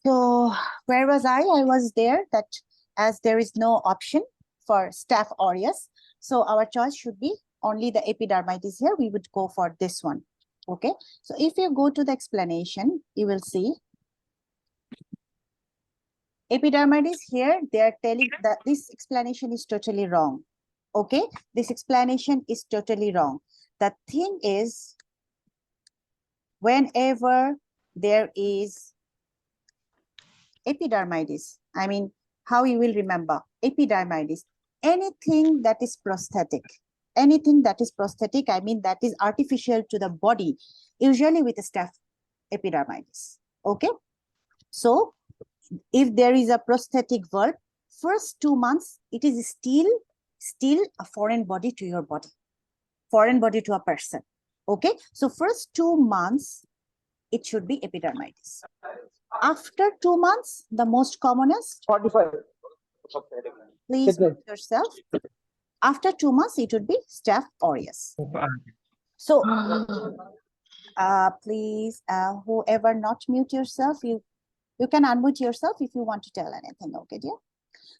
So where was I? I was there that as there is no option for Staph aureus, so our choice should be only the epidermitis here. We would go for this one. Okay. So if you go to the explanation, you will see epidermitis here. They are telling that this explanation is totally wrong. Okay. This explanation is totally wrong. The thing is, whenever there is epidermitis, I mean, how you will remember epidermitis, anything that is prosthetic, I mean, that is artificial to the body, usually with a staph epidermitis. Okay. So if there is a prosthetic valve, first 2 months, it is still a foreign body to your body, foreign body to a person. Okay. So first 2 months, it should be epidermitis. After 2 months, the most commonest, 45. Please mute yourself. After 2 months, it would be Staph aureus. So, please, whoever not mute yourself, you can unmute yourself if you want to tell anything, okay, dear?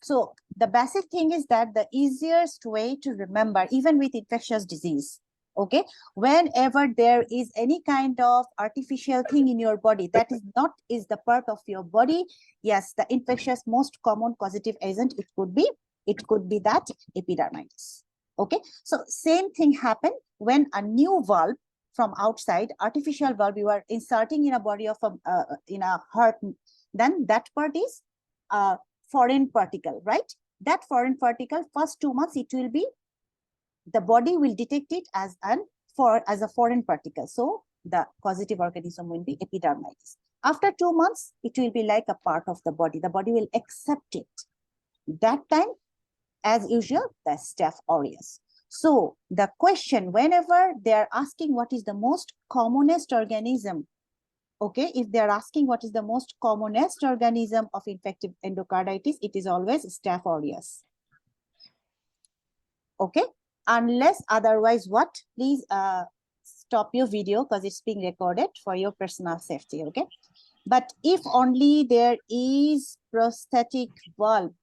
So the basic thing is that the easiest way to remember, even with infectious disease, okay, whenever there is any kind of artificial thing in your body that is not the part of your body, yes, the infectious most common causative agent, it could be that epidermitis. Okay, so same thing happened when a new valve from outside, artificial valve you are inserting in a body of in a heart, then that part is foreign particle, right? That foreign particle, first 2 months, it will be, the body will detect it as a foreign particle. So the causative organism will be epidermitis. After 2 months, it will be like a part of the body. The body will accept it. That time, as usual, the Staph aureus. So the question, whenever they are asking what is the most commonest organism, okay, if they are asking what is the most commonest organism of infective endocarditis, it is always Staph aureus. Okay, unless otherwise what, please stop your video because it's being recorded for your personal safety. Okay, but if only there is prosthetic valve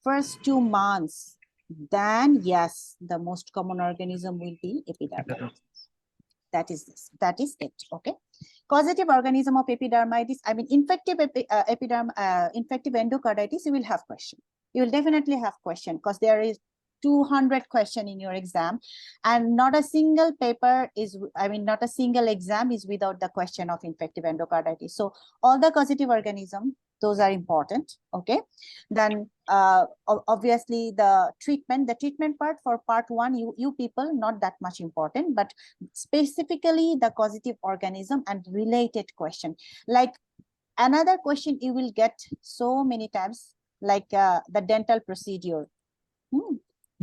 first 2 months, then yes, the most common organism will be epidermitis. That is it. Okay, causative organism of epidermitis, I mean infective infective endocarditis, you will have question. You will definitely have question because there is 200 question in your exam, and not a single paper is, I mean, not a single exam is without the question of infective endocarditis. So all the causative organism, those are important. Okay, then obviously the treatment part for part 1, you people, not that much important, but specifically the causative organism and related question. Like another question you will get so many times, like the dental procedure.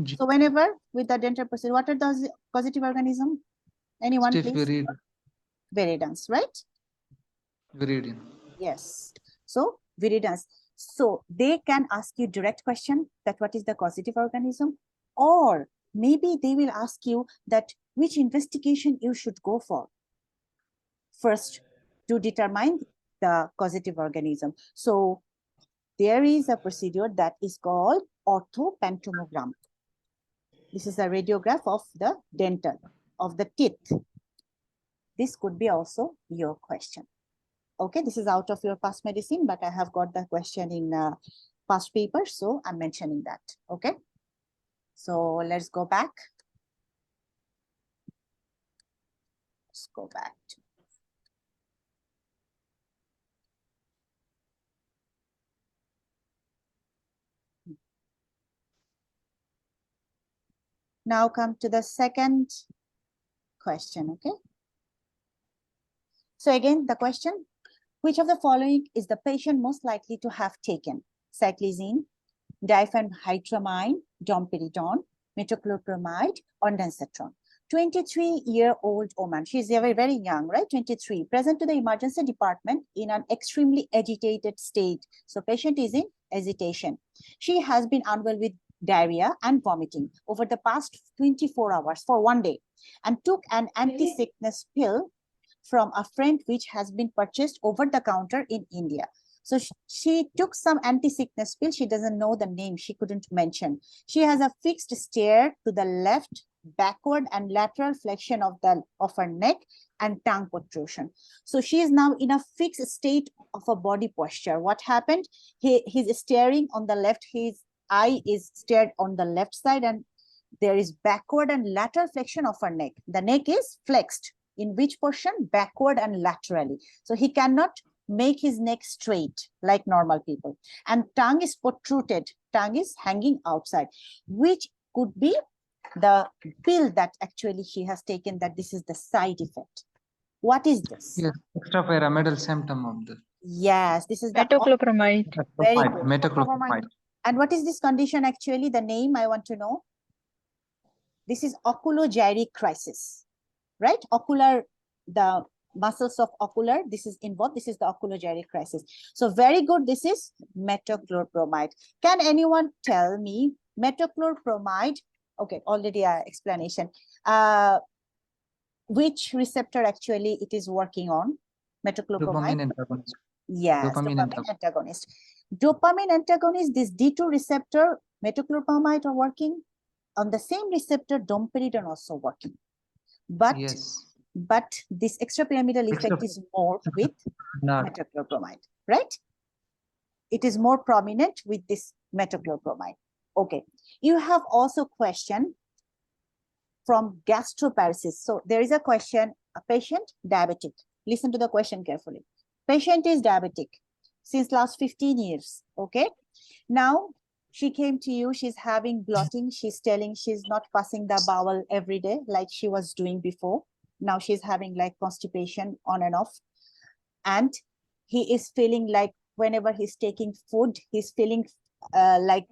So whenever with the dental procedure, what are those causative organism? Anyone, Staph please? Viridans, right? Viridian. Yes. So viridans. So they can ask you direct question that what is the causative organism, or maybe they will ask you that which investigation you should go for first to determine the causative organism. So there is a procedure that is called orthopantomogram. This is a radiograph of the dental, of the teeth. This could be also your question. Okay, this is out of your past medicine, but I have got the question in past paper, so I'm mentioning that. Okay, so let's go back. Let's go back. Now come to the second question. Okay, so again, the question, which of the following is the patient most likely to have taken cyclizine, diphenhydramine, domperidone, metoclopramide, or dansetron? 23-year-old woman. She's very, very young, right? 23. Present to the emergency department in an extremely agitated state. So patient is in agitation. She has been unwell with diarrhea and vomiting over the past 24 hours for 1 day and took an anti-sickness pill from a friend which has been purchased over the counter in India. So she took some anti-sickness pill. She doesn't know the name. She couldn't mention. She has a fixed stare to the left, backward and lateral flexion of her neck and tongue protrusion. So she is now in a fixed state of a body posture. What happened? He's staring on the left. His eye is stared on the left side, and there is backward and lateral flexion of her neck. The neck is flexed. In which portion? Backward and laterally. So he cannot make his neck straight like normal people. And tongue is protruded. Tongue is hanging outside, which could be the pill that actually she has taken, that this is the side effect. What is this? Yes, extrapyramidal symptom of the Yes, this is the Metoclopramide. very good. metoclopramide. And what is this condition actually? The name I want to know. This is oculogyric crisis, right? Ocular, the muscles of ocular, this is involved. This is the oculogyric crisis. So very good. This is metoclopramide. Can anyone tell me metoclopramide? Okay, already explanation. Which receptor actually it is working on? Metoclopramide. Dopamine antagonist. Yes, Dopamine dopamine antagonist. Dopamine antagonist, this D2 receptor, metoclopramide are working on the same receptor, domperidone also working. But Yes. this extrapyramidal effect is more with metoclopramide, right? It is more prominent with this metoclopramide. Okay. You have also question from gastroparesis. So there is a question, a patient diabetic. Listen to the question carefully. Patient is diabetic since last 15 years. Okay. Now she came to you, she's having bloating. She's telling she's not passing the bowel every day like she was doing before. Now she's having like constipation on and off. And he is feeling like whenever he's taking food, he's feeling like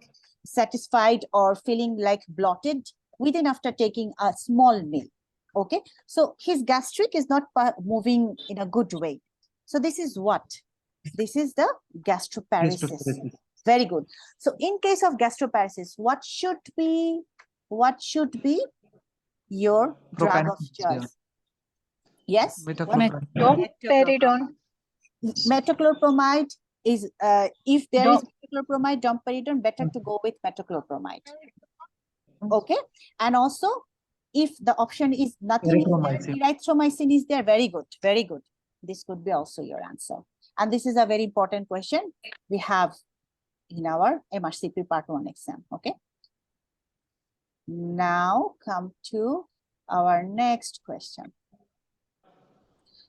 satisfied or feeling like bloated within after taking a small meal. Okay. So his gastric is not moving in a good way. So this is what? This is the gastroparesis. Very good. So in case of gastroparesis, what should be your drug of choice? Yes. Metoclopramide. Metoclopramide is if there is metoclopramide, domperidone, better to go with metoclopramide. Okay. And also if the option is nothing is there, erythromycin is there. Very good. Very good. This could be also your answer. And this is a very important question we have in our MRCP part 1 exam. Okay. Now come to our next question.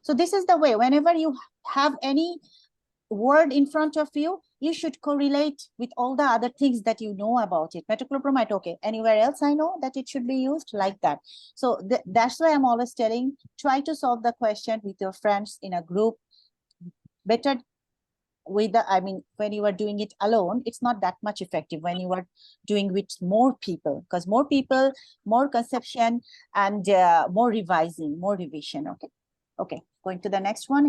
So this is the way, whenever you have any word in front of you, you should correlate with all the other things that you know about it. Metoclopramide, okay. Anywhere else I know that it should be used like that. So that's why I'm always telling, try to solve the question with your friends in a group. Better with the, I mean, when you are doing it alone, it's not that much effective when you are doing with more people, because more people, more conception and more revising, more revision. Okay. Okay. Going to the next one.